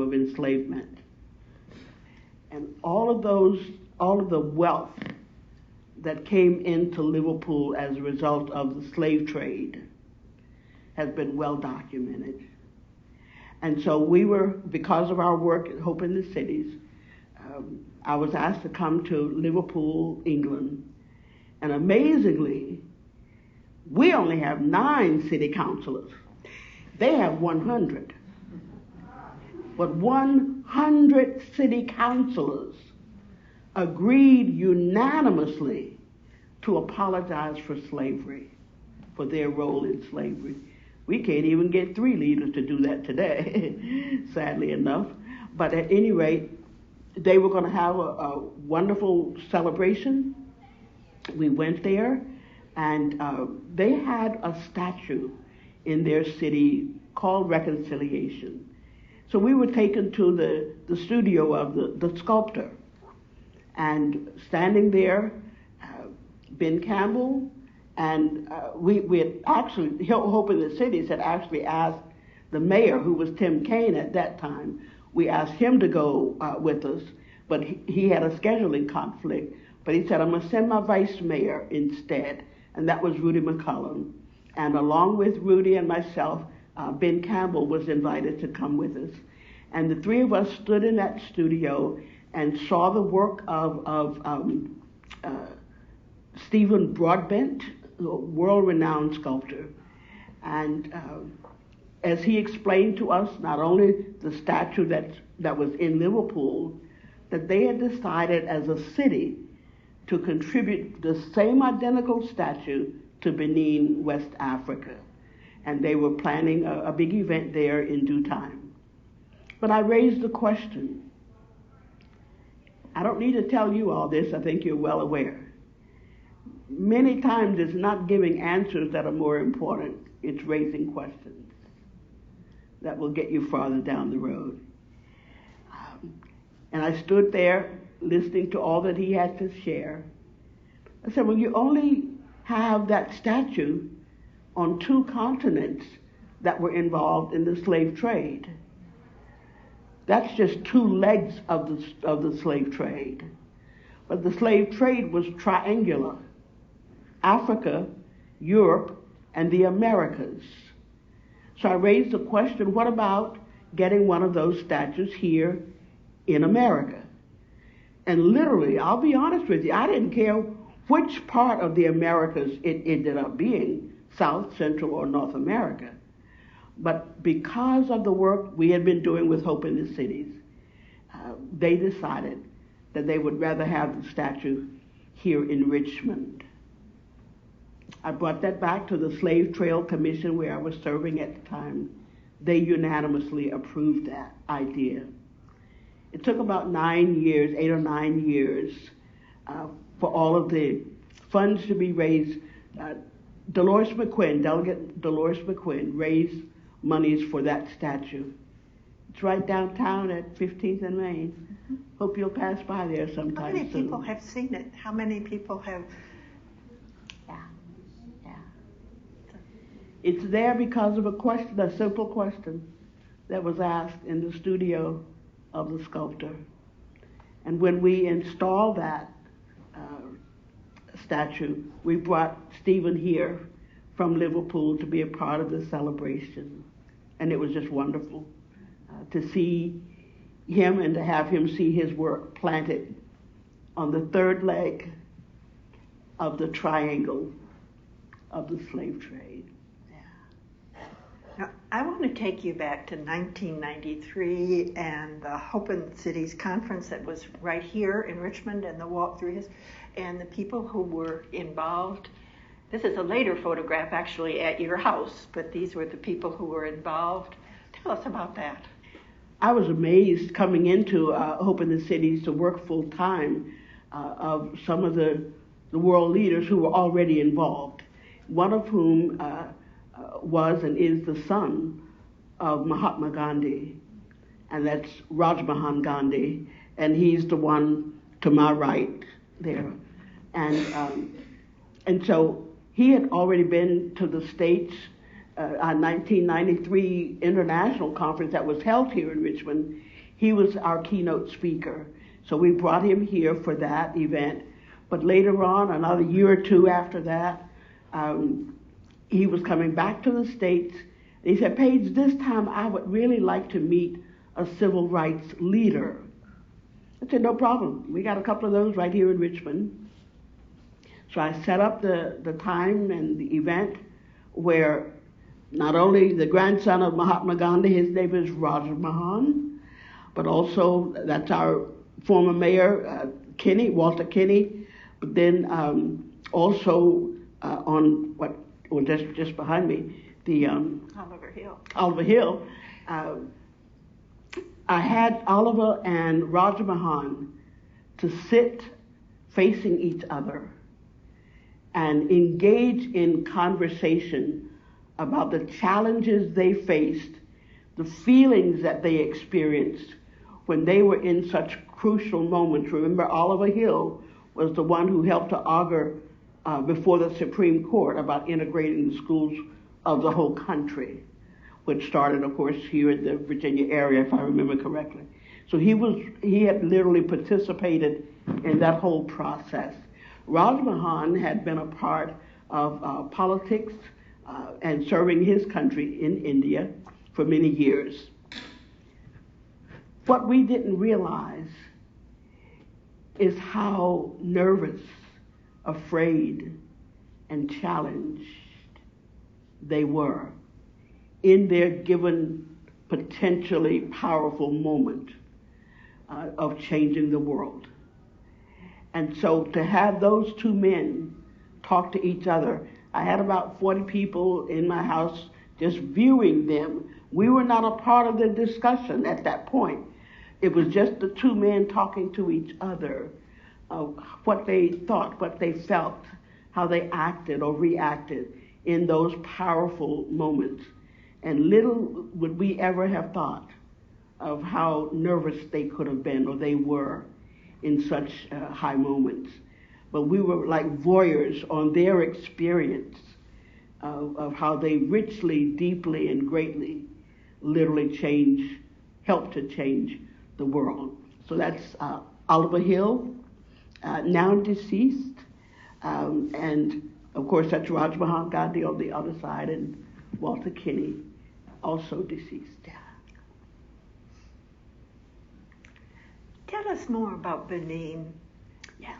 of enslavement. And all of the wealth that came into Liverpool as a result of the slave trade has been well documented. And so we were, because of our work at Hope in the Cities, I was asked to come to Liverpool, England. And amazingly, we only have 9 city councillors. They have 100. But 100 city councillors agreed unanimously to apologize for slavery, for their role in slavery. We can't even get 3 leaders to do that today, sadly enough. But at any rate, they were going to have a wonderful celebration. We went there, and they had a statue in their city called Reconciliation. So we were taken to the studio of the sculptor, and standing there, Ben Campbell, and we had actually, Hope in the Cities had actually asked the mayor, who was Tim Kaine at that time, we asked him to go with us, but he had a scheduling conflict. But he said, I'm going to send my vice mayor instead, and that was Rudy McCullum. And along with Rudy and myself, Ben Campbell was invited to come with us. And the three of us stood in that studio and saw the work of Stephen Broadbent, a world-renowned sculptor. And as he explained to us, not only the statue that was in Liverpool, that they had decided as a city to contribute the same identical statue to Benin, West Africa. And they were planning a big event there in due time. But I raised the question. I don't need to tell you all this, I think you're well aware. Many times it's not giving answers that are more important, it's raising questions that will get you farther down the road. And I stood there listening to all that he had to share. I said, well, you only have that statue on 2 continents that were involved in the slave trade. That's just 2 legs of the slave trade. But the slave trade was triangular. Africa, Europe, and the Americas. So I raised the question, what about getting one of those statues here in America? And literally, I'll be honest with you, I didn't care which part of the Americas it ended up being, South, Central, or North America. But because of the work we had been doing with Hope in the Cities, they decided that they would rather have the statue here in Richmond. I brought that back to the Slave Trail Commission where I was serving at the time. They unanimously approved that idea. It took about 9 years, 8 or 9 years, for all of the funds to be raised. Delegate Dolores McQuinn raised monies for that statue. It's right downtown at 15th and Main. Mm-hmm. Hope you'll pass by there sometime soon. How many people have seen it? How many people have... Yeah. It's there because of a simple question that was asked in the studio of the sculptor. And when we installed that statue, we brought Stephen here from Liverpool to be a part of the celebration. And it was just wonderful to see him and to have him see his work planted on the 3rd leg of the triangle of the slave trade. Now, I want to take you back to 1993 and the Hope in the Cities conference that was right here in Richmond, and the walk through his, and the people who were involved. This is a later photograph actually at your house, but these were the people who were involved. Tell us about that. I was amazed coming into Hope in the Cities to work full time of some of the world leaders who were already involved, one of whom was and is the son of Mahatma Gandhi, and that's Rajmohan Gandhi, and he's the one to my right there. And so he had already been to the States, our 1993 international conference that was held here in Richmond. He was our keynote speaker. So we brought him here for that event. But later on, another year or 2 after that, he was coming back to the States. He said, Paige, this time I would really like to meet a civil rights leader. I said, no problem. We got a couple of those right here in Richmond. So I set up the time and the event where not only the grandson of Mahatma Gandhi, his name is Rajmohan, but also that's our former mayor, Walter Kinney, but then also on what, well, just behind me, the Oliver Hill. I had Oliver and Raj Mahan to sit facing each other and engage in conversation about the challenges they faced, the feelings that they experienced when they were in such crucial moments. Remember, Oliver Hill was the one who helped to argue before the Supreme Court about integrating the schools of the whole country, which started, of course, here in the Virginia area, if I remember correctly. So he had literally participated in that whole process. Raj Mahan had been a part of politics and serving his country in India for many years. What we didn't realize is how nervous, afraid, and challenged they were in their given potentially powerful moment of changing the world. And so to have those two men talk to each other, I had about 40 people in my house just viewing them. We were not a part of the discussion at that point. It was just the two men talking to each other of what they thought, what they felt, how they acted or reacted in those powerful moments. And little would we ever have thought of how nervous they could have been or they were in such high moments. But we were like voyeurs on their experience of how they richly, deeply, and greatly literally helped to change the world. So that's Oliver Hill, now deceased, and of course that's Raj Mahan Gandhi on the other side, and Walter Kinney, also deceased. Tell us more about Benin. Yes.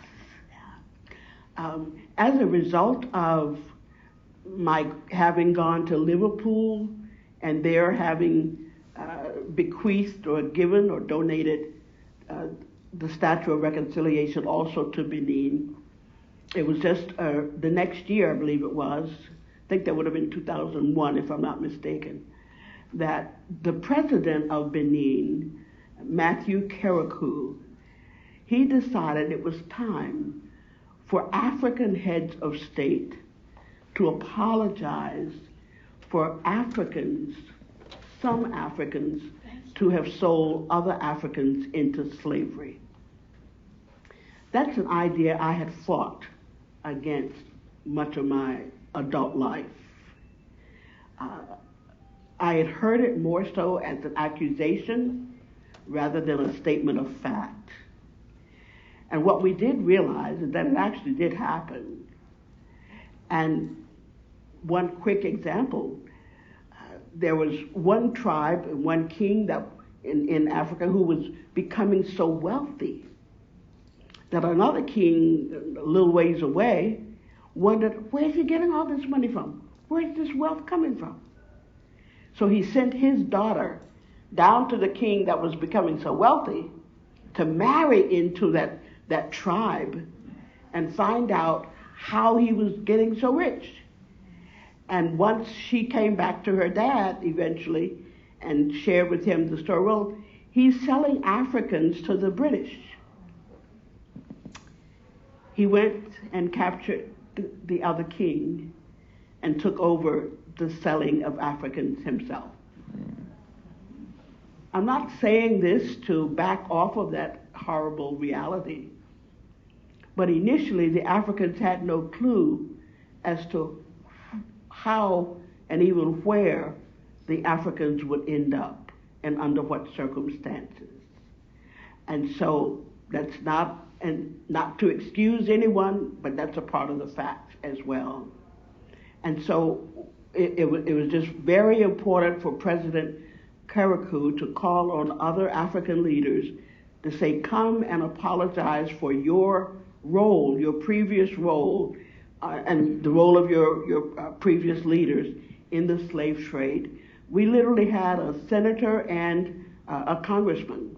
As a result of my having gone to Liverpool and there having bequeathed or given or donated the Statue of Reconciliation also to Benin, it was just the next year, I believe it was, I think that would have been 2001 if I'm not mistaken, that the president of Benin, Matthew Karakou, he decided it was time for African heads of state to apologize for Africans, some Africans, to have sold other Africans into slavery. That's an idea I had fought against much of my adult life. I had heard it more so as an accusation rather than a statement of fact. And what we did realize is that it actually did happen. And one quick example, there was one tribe, one king that in Africa who was becoming so wealthy that another king a little ways away wondered, where's he getting all this money from? Where's this wealth coming from? So he sent his daughter down to the king that was becoming so wealthy to marry into that tribe and find out how he was getting so rich. And once she came back to her dad eventually and shared with him the story, well, he's selling Africans to the British. He went and captured the other king and took over the selling of Africans himself. I'm not saying this to back off of that horrible reality, but initially the Africans had no clue as to how and even where the Africans would end up and under what circumstances. And so that's not to excuse anyone, but that's a part of the fact as well. And so it was just very important for President Karakou to call on other African leaders to say, come and apologize for your role, your previous role, and the role of your previous leaders in the slave trade. We literally had a senator and a congressman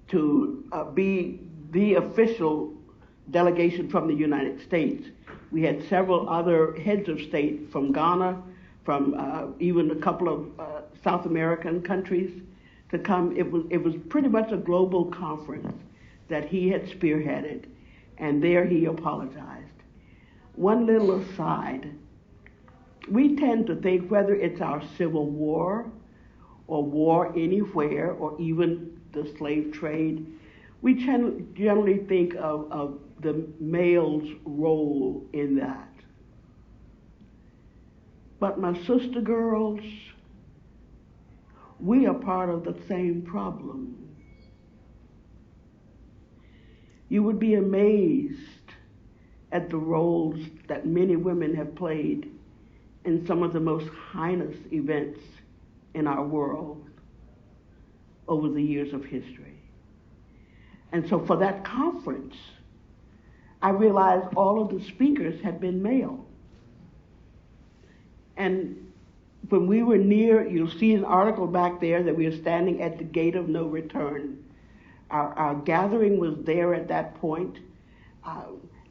to be the official delegation from the United States. We had several other heads of state from Ghana, from even a couple of South American countries to come. It was pretty much a global conference that he had spearheaded, and there he apologized. One little aside, we tend to think whether it's our Civil War or war anywhere or even the slave trade, we generally think of the male's role in that. But my sister girls, we are part of the same problem. You would be amazed at the roles that many women have played in some of the most heinous events in our world over the years of history. And so for that conference, I realized all of the speakers had been male. And when we were near, you'll see an article back there that we were standing at the gate of no return. Our gathering was there at that point.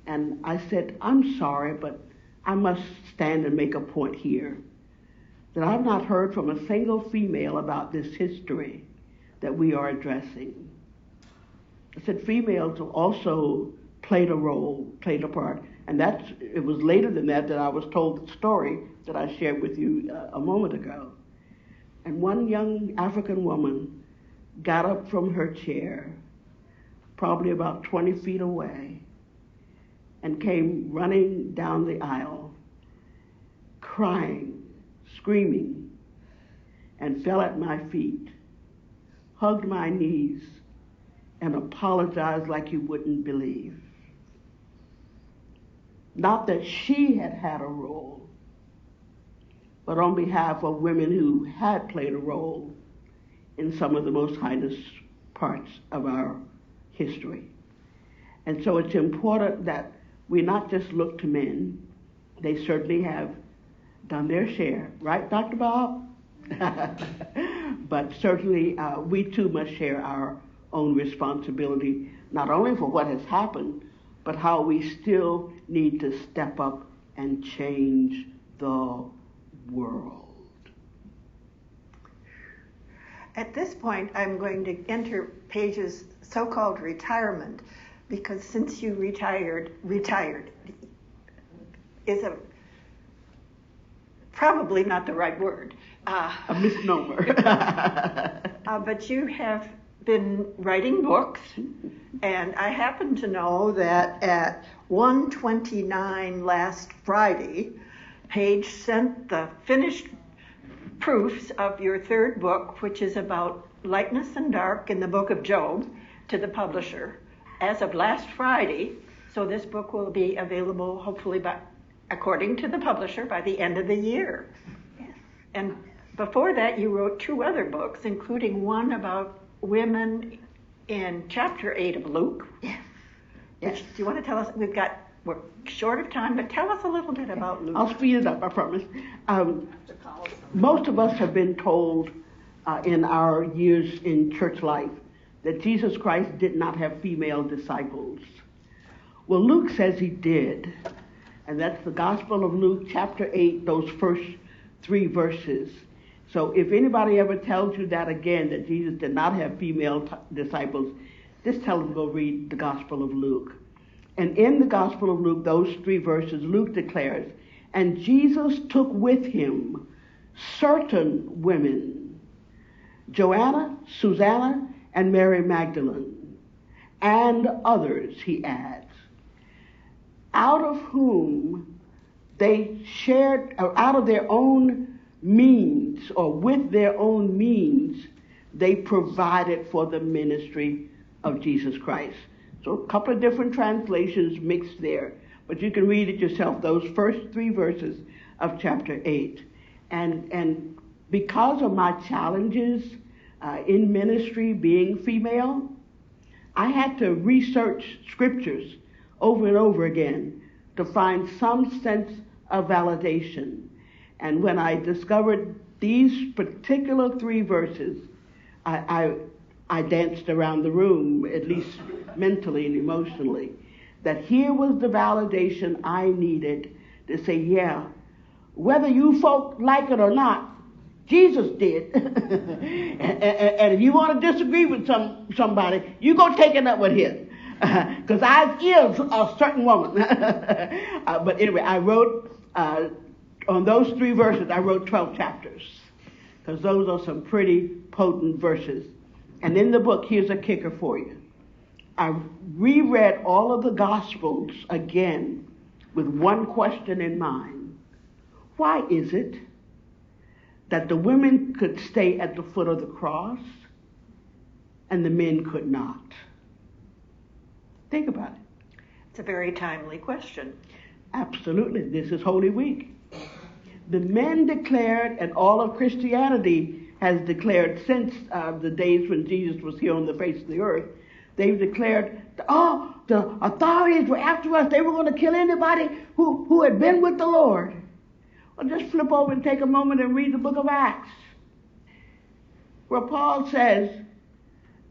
And I said, I'm sorry, but I must stand and make a point here that I've not heard from a single female about this history that we are addressing. I said females also played a part. And it was later than that I was told the story that I shared with you a moment ago. And one young African woman got up from her chair, probably about 20 feet away, and came running down the aisle, crying, screaming, and fell at my feet, hugged my knees, and apologized like you wouldn't believe. Not that she had a role, but on behalf of women who had played a role in some of the most heinous parts of our history. And so it's important that we not just look to men. They certainly have done their share. Right, Dr. Bob? But certainly we too must share our own responsibility, not only for what has happened, but how we still need to step up and change the world. At this point, I'm going to enter Paige's so-called retirement, because since you retired is probably not the right word. A misnomer. But you have been writing books, and I happen to know that at 1:29 last Friday, Paige sent the finished proofs of your third book, which is about lightness and dark in the book of Job, to the publisher as of last Friday. So this book will be available, hopefully, according to the publisher, by the end of the year. Yes. And before that, you wrote two other books, including one about women in chapter 8 of Luke. Yes. Yes. Do you want to tell us? We're short of time, but tell us a little bit about Luke. I'll speed it up, I promise. Most of us have been told in our years in church life that Jesus Christ did not have female disciples. Well, Luke says he did. And that's the Gospel of Luke, chapter 8, those first 3 verses. So if anybody ever tells you that again, that Jesus did not have female disciples, just tell them to go read the Gospel of Luke. And in the Gospel of Luke, those 3 verses, Luke declares, and Jesus took with him certain women, Joanna, Susanna, and Mary Magdalene, and others, he adds, out of whom they shared, or out of their own means, or with their own means, they provided for the ministry of Jesus Christ. So a couple of different translations mixed there, but you can read it yourself, those first 3 verses of chapter 8. And because of my challenges in ministry being female, I had to research scriptures over and over again to find some sense of validation. And when I discovered these particular 3 verses, I danced around the room, at least mentally and emotionally, that here was the validation I needed to say, yeah, whether you folk like it or not, Jesus did. and if you want to disagree with somebody, you go take it up with him. Because I is a certain woman. But anyway, I wrote, on those 3 verses, I wrote 12 chapters. Because those are some pretty potent verses. And in the book, here's a kicker for you. I reread all of the Gospels again with one question in mind. Why is it that the women could stay at the foot of the cross and the men could not? Think about it. It's a very timely question. Absolutely. This is Holy Week. The men declared, and all of Christianity has declared since the days when Jesus was here on the face of the earth, they've declared, oh, the authorities were after us. They were going to kill anybody who had been with the Lord. Well, just flip over and take a moment and read the book of Acts, where Paul says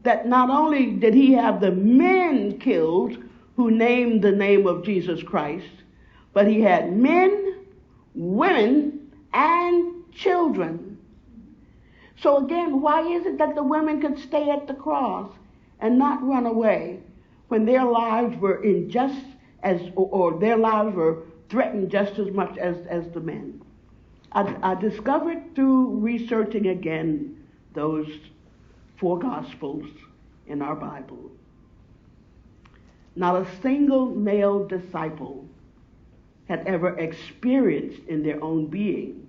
that not only did he have the men killed who named the name of Jesus Christ, but he had men, women, and children. So again, why is it that the women could stay at the cross and not run away when their lives were in just as, or their lives were threatened just as much as the men? I discovered through researching again those 4 Gospels in our Bible, not a single male disciple had ever experienced in their own being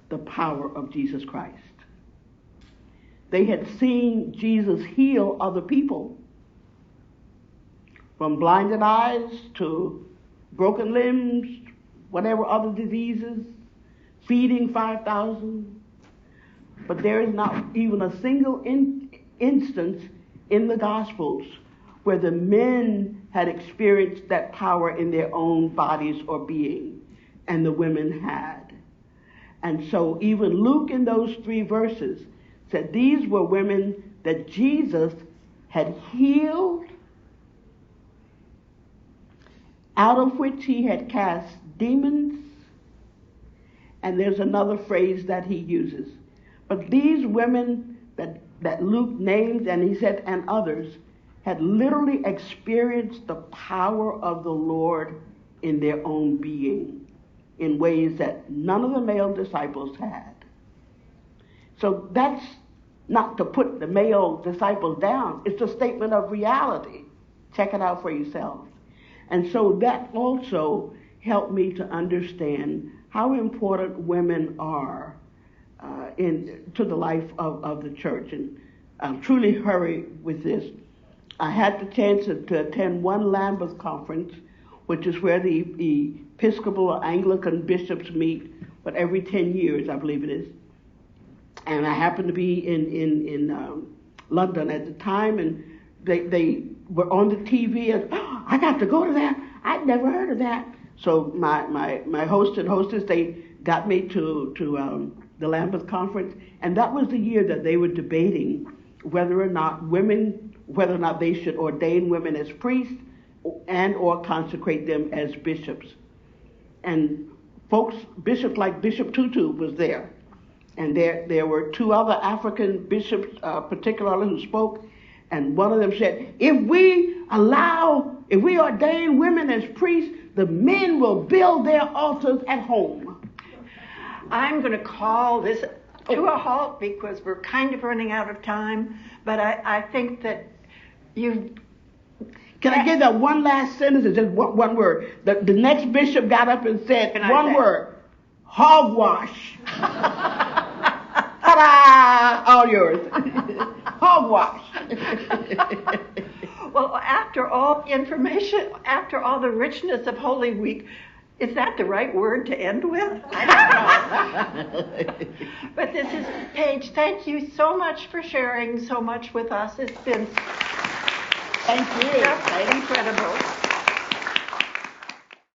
the power of Jesus Christ. They had seen Jesus heal other people, from blinded eyes to broken limbs, whatever other diseases, feeding 5,000. But there is not even a single instance in the Gospels where the men had experienced that power in their own bodies or being, and the women had. And so even Luke in those 3 verses said these were women that Jesus had healed, out of which he had cast demons. And there's another phrase that he uses. But these women that Luke named, and he said, and others, had literally experienced the power of the Lord in their own being in ways that none of the male disciples had. So that's not to put the male disciples down. It's a statement of reality. Check it out for yourself. And so that also helped me to understand how important women are to the life of the church. And I'll truly hurry with this. I had the chance to attend one Lambeth conference, which is where the Episcopal or Anglican bishops meet, but every 10 years, I believe it is. And I happened to be in London at the time, and they were on the TV, and I got to go to that. I'd never heard of that. So my host and hostess, they got me to the Lambeth conference, and that was the year that they were debating whether or not they should ordain women as priests and or consecrate them as bishops. And bishops like Bishop Tutu was there. And there were 2 other African bishops particularly who spoke. And one of them said, if we ordain women as priests, the men will build their altars at home. I'm going to call this to a halt because we're kind of running out of time. But I think that you... Can I give that one last sentence? It's just one word. The next bishop got up and said one word. Hogwash. Ta-da! All yours. Hogwash. Well, after all the information, after all the richness of Holy Week, is that the right word to end with? I don't know. But this is Paige. Thank you so much for sharing so much with us. It's been Thank you. Incredible.